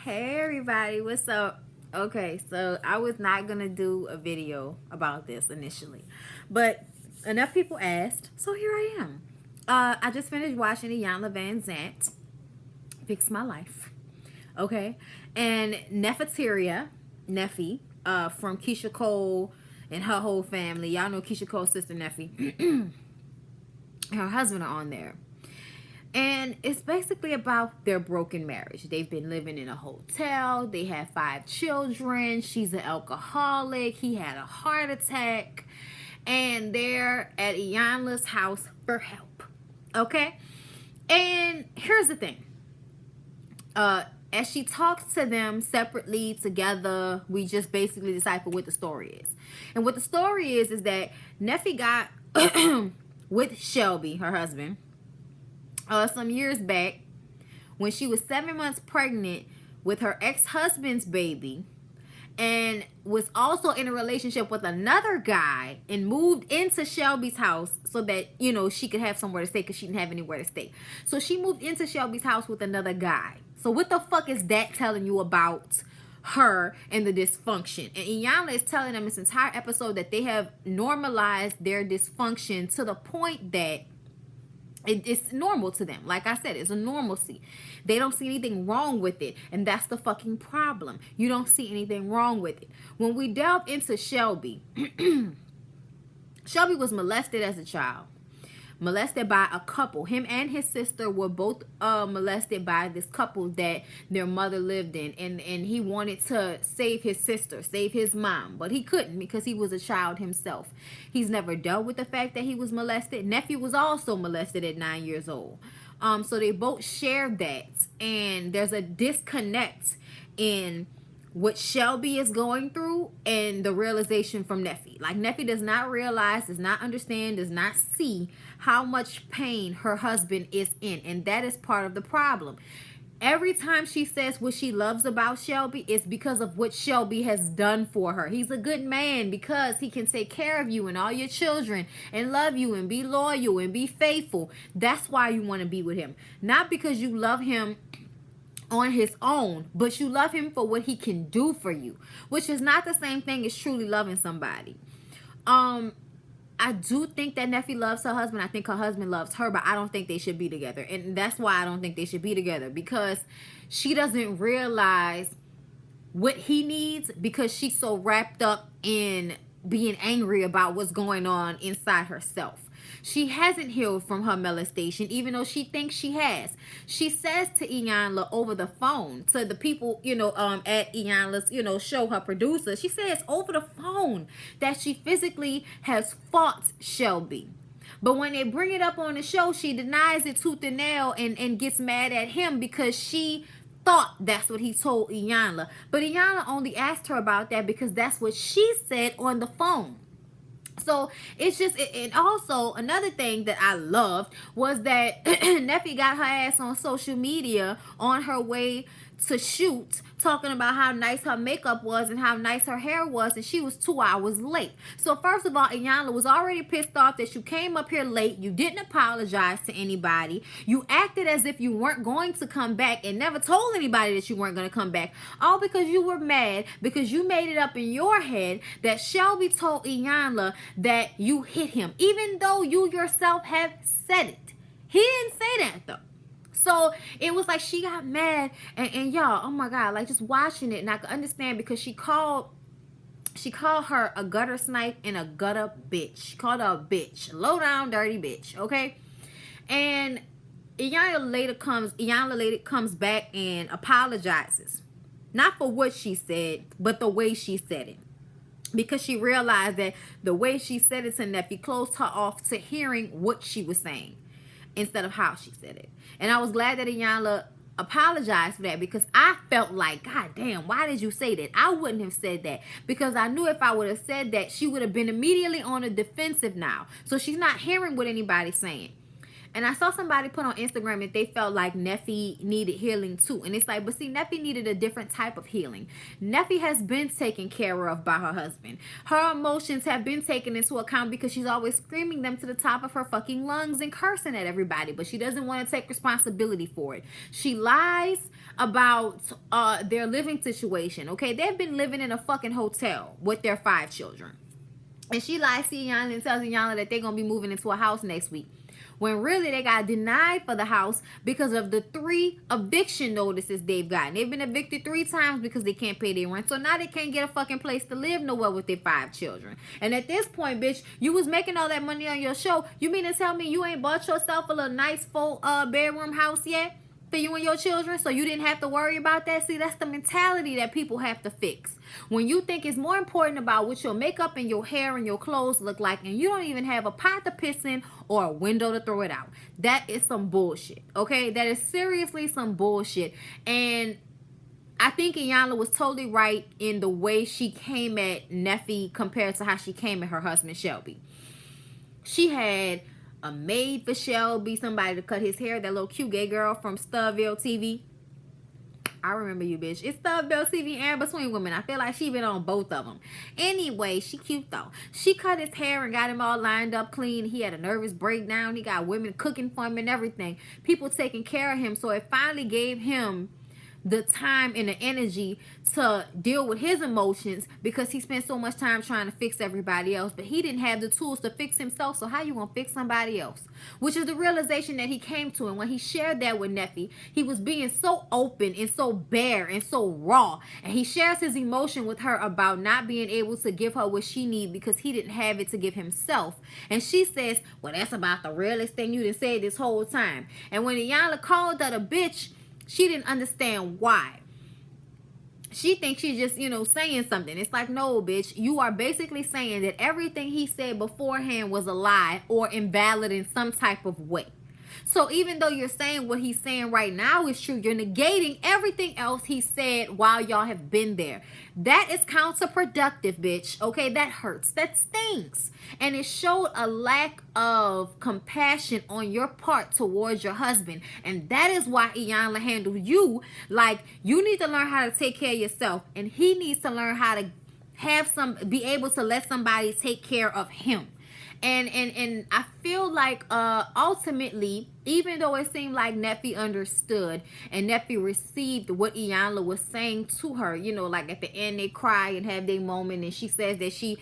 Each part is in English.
Hey everybody, what's up? Okay, so I was not gonna do a video about this initially, but enough people asked, so here I am. I just finished watching Iyanla Van Zant Fix My Life. Okay, and Neffe, from Keisha Cole and her whole family. Y'all know Keisha Cole's sister Neffe. Her husband are on there. And it's basically about their broken marriage. They've been living in a hotel. They have 5 children. She's an alcoholic. He had a heart attack. And they're at Iyanla's house for help. Okay? And here's the thing. As she talks to them separately, together, we just basically decipher what the story is. And what the story is that Neffe got with Shelby, her husband, some years back when she was 7 months pregnant with her ex-husband's baby, and was also in a relationship with another guy, and moved into Shelby's house so that, she could have somewhere to stay because she didn't have anywhere to stay. So she moved into Shelby's house with another guy. So what the fuck is that telling you about her and the dysfunction? And Iyanla is telling them this entire episode that they have normalized their dysfunction to the point that it's normal to them. Like I said, it's a normalcy. They don't see anything wrong with it. And that's the fucking problem. You don't see anything wrong with it. When we delve into Shelby, Shelby was molested as a child. Molested by a couple. Him and his sister were both molested by this couple that their mother lived in. And he wanted to save his sister, save his mom. But he couldn't because he was a child himself. He's never dealt with the fact that he was molested. Nephew was also molested at 9 years old. So they both share that. And there's a disconnect in what Shelby is going through and the realization from Neffe. Like, Neffe does not realize, does not understand, does not see how much pain her husband is in. And that is part of the problem. Every time she says what she loves about Shelby, it's because of what Shelby has done for her. He's a good man because he can take care of you and all your children and love you and be loyal and be faithful. That's why you want to be with him. Not because you love him on his own, but you love him for what he can do for you, which is not the same thing as truly loving somebody. I do think that Neffe loves her husband. I think her husband loves her, but I don't think they should be together. And that's why I don't think they should be together, because she doesn't realize what he needs because she's so wrapped up in being angry about what's going on inside herself. She hasn't healed from her molestation, even though she thinks she has. She says to Iyanla over the phone, to the people, at Iyanla's, show, her producer, she says over the phone that she physically has fought Shelby. But when they bring it up on the show, she denies it tooth and nail and gets mad at him because she thought that's what he told Iyanla. But Iyanla only asked her about that because that's what she said on the phone. So it's just, and also another thing that I loved was that Neffe got her ass on social media on her way to shoot, talking about how nice her makeup was and how nice her hair was, and she was 2 hours late. So first of all, Iyanla was already pissed off that you came up here late. You didn't apologize to anybody. You acted as if you weren't going to come back and never told anybody that you weren't going to come back, all because you were mad because you made it up in your head that Shelby told Iyanla that you hit him, even though you yourself have said it. He didn't say that though. So it was like she got mad, and y'all, oh my God, like just watching it, and I could understand because she called her a gutter snipe and a gutter bitch. She called her a bitch, low down dirty bitch, okay? And Iyanla later comes back and apologizes, not for what she said, but the way she said it. Because she realized that the way she said it to Neffe closed her off to hearing what she was saying instead of how she said it. And I was glad that Iyanla apologized for that, because I felt like, God damn, why did you say that? I wouldn't have said that, because I knew if I would have said that, she would have been immediately on the defensive now. So she's not hearing what anybody's saying. And I saw somebody put on Instagram that they felt like Neffe needed healing too. And it's like, but see, Neffe needed a different type of healing. Neffe has been taken care of by her husband. Her emotions have been taken into account because she's always screaming them to the top of her fucking lungs and cursing at everybody. But she doesn't want to take responsibility for it. She lies about their living situation. Okay, they've been living in a fucking hotel with their 5 children. And she lies to Iyanla and tells Iyanla that they're going to be moving into a house next week. When really they got denied for the house because of the 3 eviction notices they've gotten. They've been evicted 3 times because they can't pay their rent. So now they can't get a fucking place to live nowhere with their 5 children. And at this point, bitch, you was making all that money on your show. You mean to tell me you ain't bought yourself a little nice full bedroom house yet? For you and your children, so you didn't have to worry about that? See, that's the mentality that people have to fix. When you think it's more important about what your makeup and your hair and your clothes look like, and you don't even have a pot to piss in or a window to throw it out. That is some bullshit, okay? That is seriously some bullshit. And I think Iyanla was totally right in the way she came at Neffe compared to how she came at her husband, Shelby. She had a maid for Shelby, somebody to cut his hair, that little cute gay girl from Studville TV. I remember you, bitch. It's Studville TV and Between Women. I feel like she been on both of them. Anyway, she cute though. She cut his hair and got him all lined up clean. He had a nervous breakdown. He got women cooking for him and everything. People taking care of him. So it finally gave him the time and the energy to deal with his emotions because he spent so much time trying to fix everybody else, but he didn't have the tools to fix himself. So how you gonna fix somebody else? Which is the realization that he came to. And when he shared that with Neffe, he was being so open and so bare and so raw, and he shares his emotion with her about not being able to give her what she needs because he didn't have it to give himself. And she says, well, that's about the realest thing you done said this whole time. And when Iyanla called her a bitch, she didn't understand why. She thinks she's just, saying something. It's like, no, bitch. You are basically saying that everything he said beforehand was a lie or invalid in some type of way. So even though you're saying what he's saying right now is true, you're negating everything else he said while y'all have been there. That is counterproductive, bitch. Okay, that hurts. That stings. And it showed a lack of compassion on your part towards your husband. And that is why Iyanla handled you like you need to learn how to take care of yourself. And he needs to learn how to be able to let somebody take care of him. And I feel like ultimately, even though it seemed like Neffe understood and Neffe received what Iyanla was saying to her, like at the end they cry and have their moment, and she says that she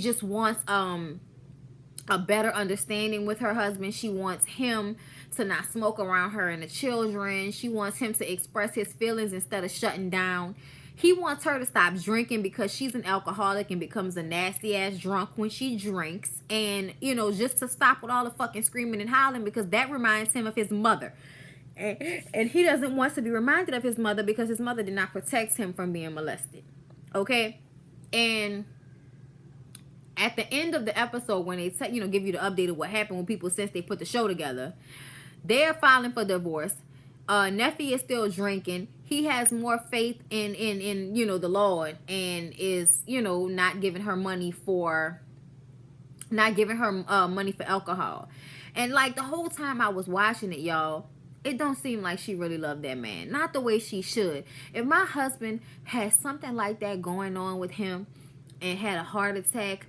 just wants a better understanding with her husband. She wants him to not smoke around her and the children. She wants him to express his feelings instead of shutting down. He wants her to stop drinking because she's an alcoholic and becomes a nasty ass drunk when she drinks. And, just to stop with all the fucking screaming and howling because that reminds him of his mother. And he doesn't want to be reminded of his mother because his mother did not protect him from being molested. Okay? And at the end of the episode, when they give you the update of what happened when people, since they put the show together, they're filing for divorce. Neffe is still drinking. He has more faith in the Lord and is not giving her money for alcohol. And like the whole time I was watching it, y'all, it don't seem like she really loved that man, not the way she should. If my husband had something like that going on with him and had a heart attack,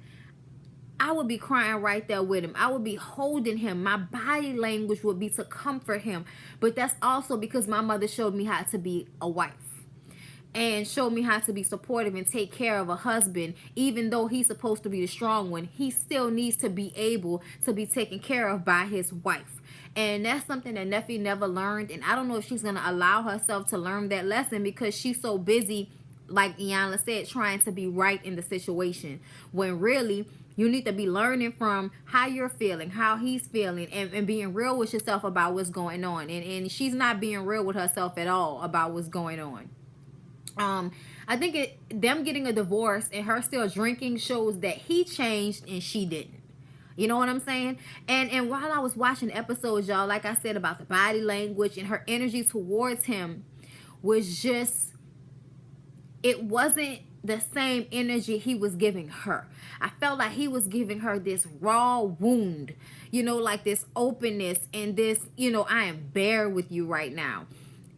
I would be crying right there with him. I would be holding him. My body language would be to comfort him. But that's also because my mother showed me how to be a wife and showed me how to be supportive and take care of a husband. Even though he's supposed to be the strong one, he still needs to be able to be taken care of by his wife. And that's something that Neffe never learned. And I don't know if she's going to allow herself to learn that lesson because she's so busy, like Iyanla said, trying to be right in the situation. When really, you need to be learning from how you're feeling, how he's feeling, and being real with yourself about what's going on. And she's not being real with herself at all about what's going on. I think them getting a divorce and her still drinking shows that he changed and she didn't. You know what I'm saying? And while I was watching the episodes, y'all, like I said about the body language and her energy towards him was just, it wasn't the same energy he was giving her. I felt like he was giving her this raw wound, like this openness and this, I am bare with you right now.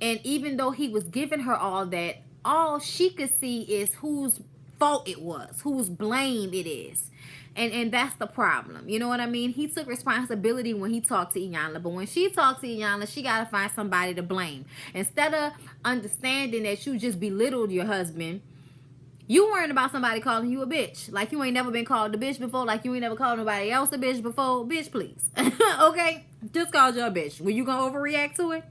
And even though he was giving her all that, all she could see is whose fault it was, whose blame it is. And that's the problem. You know what I mean? He took responsibility when he talked to Iyanla, but when she talked to Iyanla, she got to find somebody to blame. Instead of understanding that you just belittled your husband, you worrying about somebody calling you a bitch. Like you ain't never been called a bitch before. Like you ain't never called nobody else a bitch before. Bitch, please. Okay? Just called you a bitch. Were you going to overreact to it?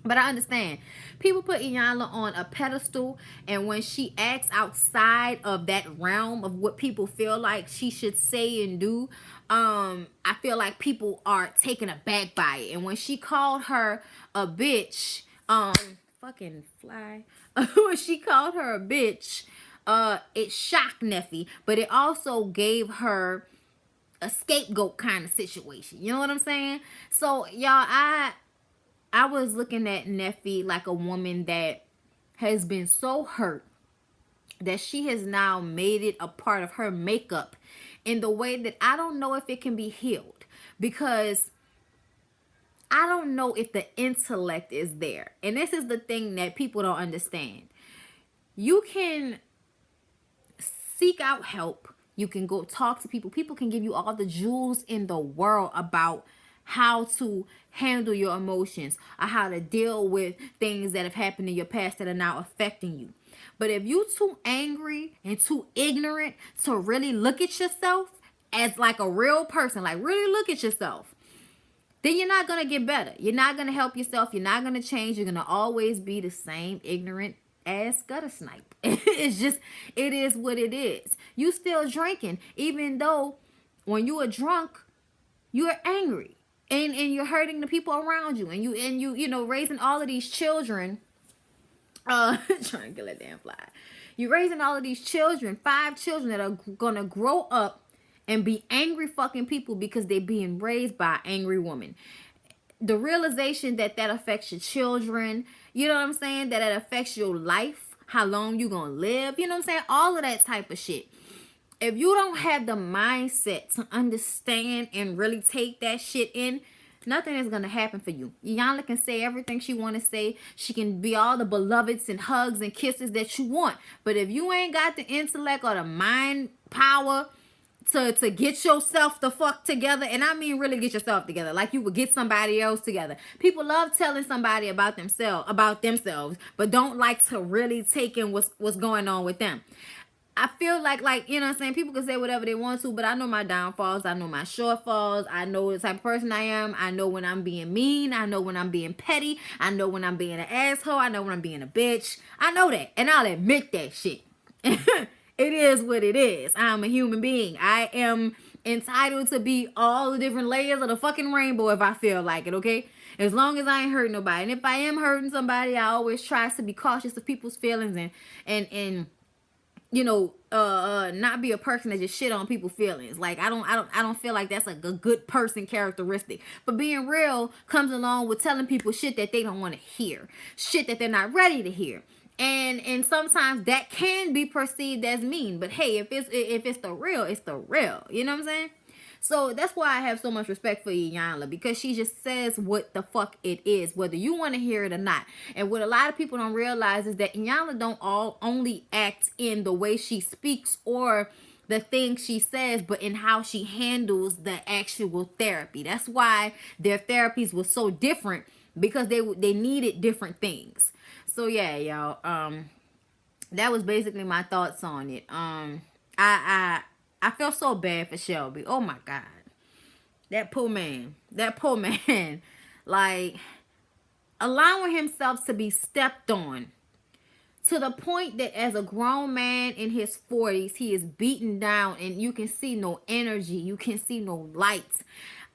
But I understand. People put Iyanla on a pedestal, and when she acts outside of that realm of what people feel like she should say and do, I feel like people are taken aback by it. And when she called her a bitch, fucking fly. When she called her a bitch, it shocked Neffe, but it also gave her a scapegoat kind of situation. You know what I'm saying? So y'all, I was looking at Neffe like a woman that has been so hurt that she has now made it a part of her makeup in the way that I don't know if it can be healed, because I don't know if the intellect is there. And this is the thing that people don't understand. You can seek out help. You can go talk to people. People can give you all the jewels in the world about how to handle your emotions or how to deal with things that have happened in your past that are now affecting you. But if you too angry and too ignorant to really look at yourself as like a real person, like really look at yourself, then you're not going to get better. You're not going to help yourself. You're not going to change. You're going to always be the same ignorant ass gutter snipe. It's just, it is what it is. You still drinking, even though when you are drunk, you're angry. And you're hurting the people around you, and you raising all of these children, trying to kill that damn fly. You're raising all of these children, 5 children that are gonna grow up and be angry fucking people because they're being raised by an angry woman. The realization that affects your children, you know what I'm saying? That it affects your life, how long you gonna live, you know what I'm saying? All of that type of shit. If you don't have the mindset to understand and really take that shit in, nothing is going to happen for you. Iyanla can say everything she want to say. She can be all the beloveds and hugs and kisses that you want. But if you ain't got the intellect or the mind power to get yourself the fuck together, and I mean really get yourself together, like you would get somebody else together. People love telling somebody about themselves, but don't like to really take in what's going on with them. I feel like, you know what I'm saying? People can say whatever they want to, but I know my downfalls. I know my shortfalls. I know the type of person I am. I know when I'm being mean. I know when I'm being petty. I know when I'm being an asshole. I know when I'm being a bitch. I know that. And I'll admit that shit. It is what it is. I'm a human being. I am entitled to be all the different layers of the fucking rainbow if I feel like it, okay? As long as I ain't hurting nobody. And if I am hurting somebody, I always try to be cautious of people's feelings and not be a person that just shit on people's feelings. Like I don't feel like that's like a good person characteristic. But being real comes along with telling people shit that they don't want to hear, shit that they're not ready to hear. And sometimes that can be perceived as mean. But hey, if it's the real, it's the real. You know what I'm saying? So that's why I have so much respect for Iyanla, because she just says what the fuck it is, whether you want to hear it or not. And what a lot of people don't realize is that Iyanla don't only act in the way she speaks or the things she says, but in how she handles the actual therapy. That's why their therapies were so different, because they needed different things. So yeah, y'all. That was basically my thoughts on it. I feel so bad for Shelby. Oh my God. That poor man. Like, allowing himself to be stepped on to the point that as a grown man in his 40s, he is beaten down and you can see no energy. You can see no light.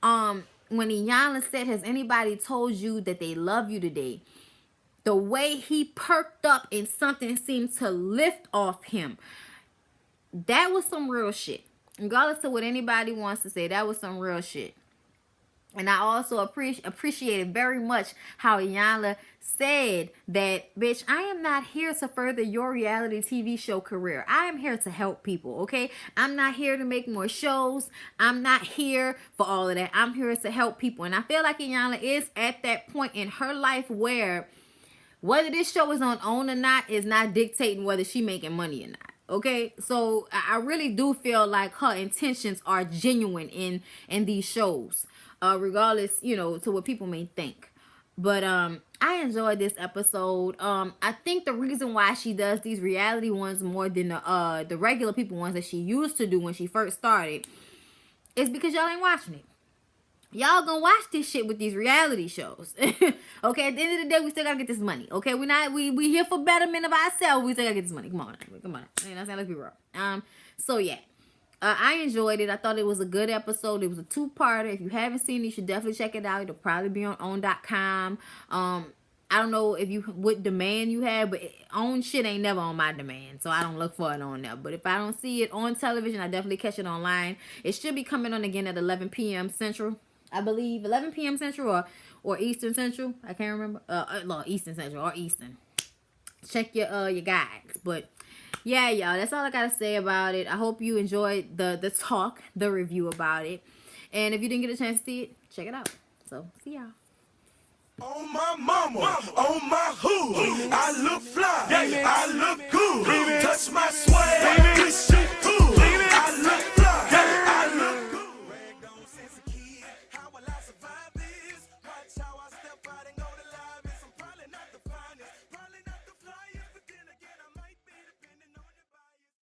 When Iyanla said, has anybody told you that they love you today? The way he perked up and something seemed to lift off him. That was some real shit. Regardless of what anybody wants to say, that was some real shit. And I also appreciated very much how Iyanla said that, bitch, I am not here to further your reality TV show career. I am here to help people, okay? I'm not here to make more shows. I'm not here for all of that. I'm here to help people. And I feel like Iyanla is at that point in her life where whether this show is on OWN or not is not dictating whether she making money or not. Okay, so I really do feel like her intentions are genuine in these shows, regardless, to what people may think. But I enjoyed this episode. I think the reason why she does these reality ones more than the regular people ones that she used to do when she first started is because y'all ain't watching it. Y'all gonna watch this shit with these reality shows. Okay, at the end of the day, we still gotta get this money. Okay, we here for betterment of ourselves. We still gotta get this money. Come on. You know what I'm saying? Let's be real. So yeah. I enjoyed it. I thought it was a good episode. It was a 2-parter. If you haven't seen it, you should definitely check it out. It'll probably be on own.com. I don't know what demand you have, but OWN shit ain't never on my demand, so I don't look for it on there. But if I don't see it on television, I definitely catch it online. It should be coming on again at 11 p.m. Central. I believe 11 p.m. Central or Eastern Central. I can't remember. No, Eastern Central or Eastern. Check your guides. But yeah, y'all, that's all I gotta say about it. I hope you enjoyed the talk, the review about it. And if you didn't get a chance to see it, check it out. So see y'all. On my mama, on my hood, I look